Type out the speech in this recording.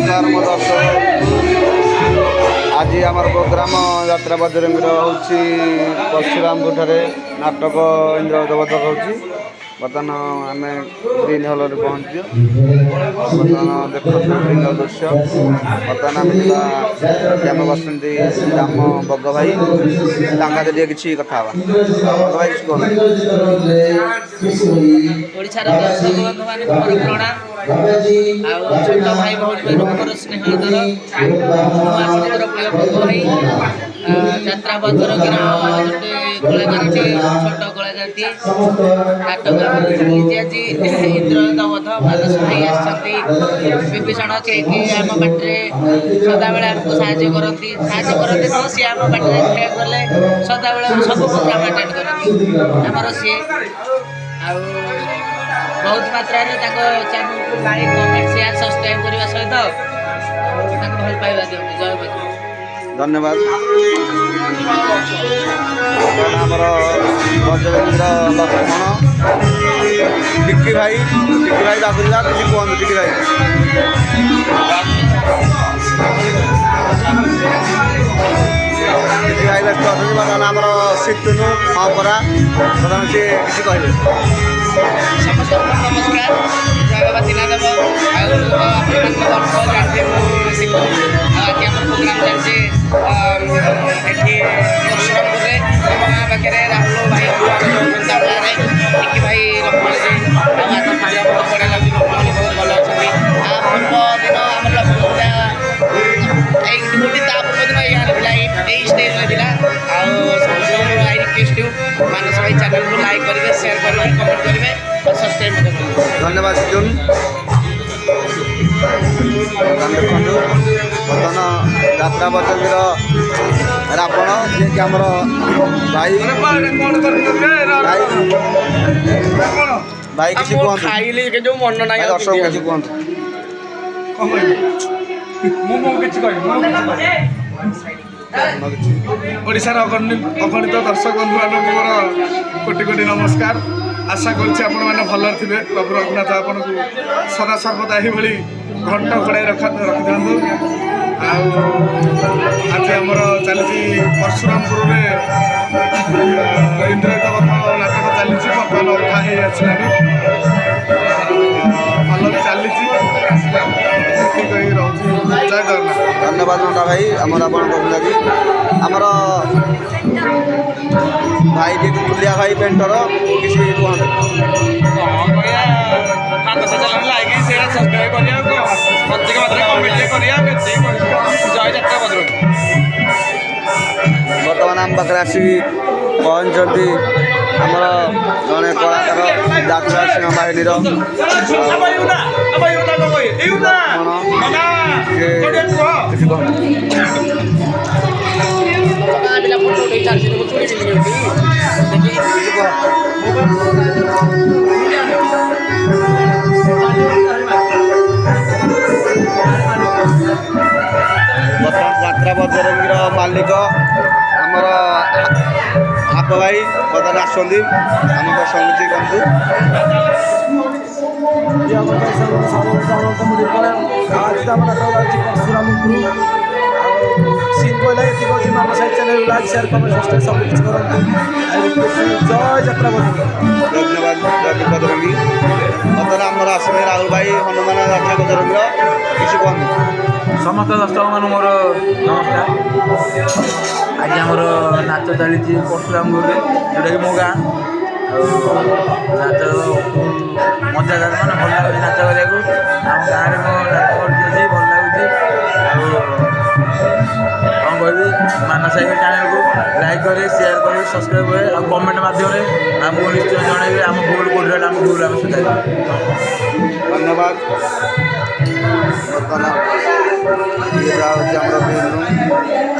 नमस्कार मो दर्शक आज आम प्रोग्राम यात्रा बजरंगी हूँ परशुरामपुर ठारे नाटक इंद्र देवतक हूँ बर्तमान आम ग्रीन हल पहुँच बर्तमान देखो ग्रीन हल दृश्य बर्तमान आम आम बसंत राम बग भाई किसी कथा बग भाई ओडिशार दर्शक बंधु मान प्रणाम छोट भाई भौणी मान स्नेह आदर आपंकर प्रिय बग भाई यात्रा बजरंगीर गोटे कलाकारटी छोट कलाकारटी नाटक आज इंद्रवध मानस भाई आभीषण चेक आम बाटे सदा बेले आमको साहय करती तो सी आम बाटे खेल गले सदा बेले सब प्रोग्राम अटेंड करती आमर सी बहुत मात्रा चैनल को लाइक कमेंट शेयर सब्सक्राइब करने सहित भल पाइबा दिखाते जय बजरंग धन्यवाद आमर बजरंगीर लक्ष्मण टिक्की भाई बाबुला किसी कहतु टिक्की भाई टिक्की भाई व्यस्त अच्छे बर्तमान आमर सितुनु हाँ परा बर्तमान सी किसी कहे समस्त नमस्कार जय बाबा दीनादेव आज आम प्रोग्राम चलছে এটি परशुरामपुर गाँ पाखे राहुल भाई टिक्की भाई लक्ष्मण जी बढ़िया लक्ष्मण बहुत भल अच्छा पूर्व दिन आम लक्ष्मण गोटे पूर्व दिन यहाँ स्टेज में था समस्त आई रिक्वेस्ट मानस भाई चैनल को लाइक करेंगे शेयर करेंगे कमेंट करेंगे और सब्सक्राइब करेंगे धन्यवाद सिजुन देखु बर्तमान यात्रा बजरंगीर रावण जी आमर भाई भाई किसी कहते जो मन ना दर्शक किसी कहतु ओडिशार अगणित दर्शक बंधु मानक मोर कोटि कोटि नमस्कार आशा करुच्छे आपण मैंने भलर थे प्रभु रघुनाथ आपन को सदा सर्वदा यही घंट कड़ाई रखि था आज आमर चली परशुरामपुर में इंद्रवध नाटक चली बर्तमान अधा हो आसला भल भी चली जय जगन्नाथ धन्यवाद नंदा भाई आमर आप जी आमर भाई जी तुलिया भाई पेंटर किसी कहते बर्तमान आम पाखे आसिक पहुँचती आमर जड़े कलाकार जात्रा सिंह बाहिनी बर्तमान यात्रा बजरंगीर मालिक आमर आप भाई बर्तमान आसती आम समिति कहतु सीन कहला ये मानस channel like share comment subscribe सब कुछ करते जय यात्रा धन्यवाद बजरंगी बर्तमान आमर आसवे राहुल भाई हनुमान यात्रा बजरंगीर किसी कहतु समस्त दर्शक मान मोर नमस्कार आज आमर नाच चली परशुरामपुर जोटा कि मो गाँ नाच मजादार मैंने भल लगे नाच करा आम गाँव में मो नाच कर भल लगे कौन कह मानस भाई चैनल को लाइक करे शेयर करे सब्सक्राइब करे और कमेंट माध्यम आमको निश्चय जनइबे आम भूल कोड आम भूल आम सुधार धन्यवाद बर्तमान ये हूँ आमर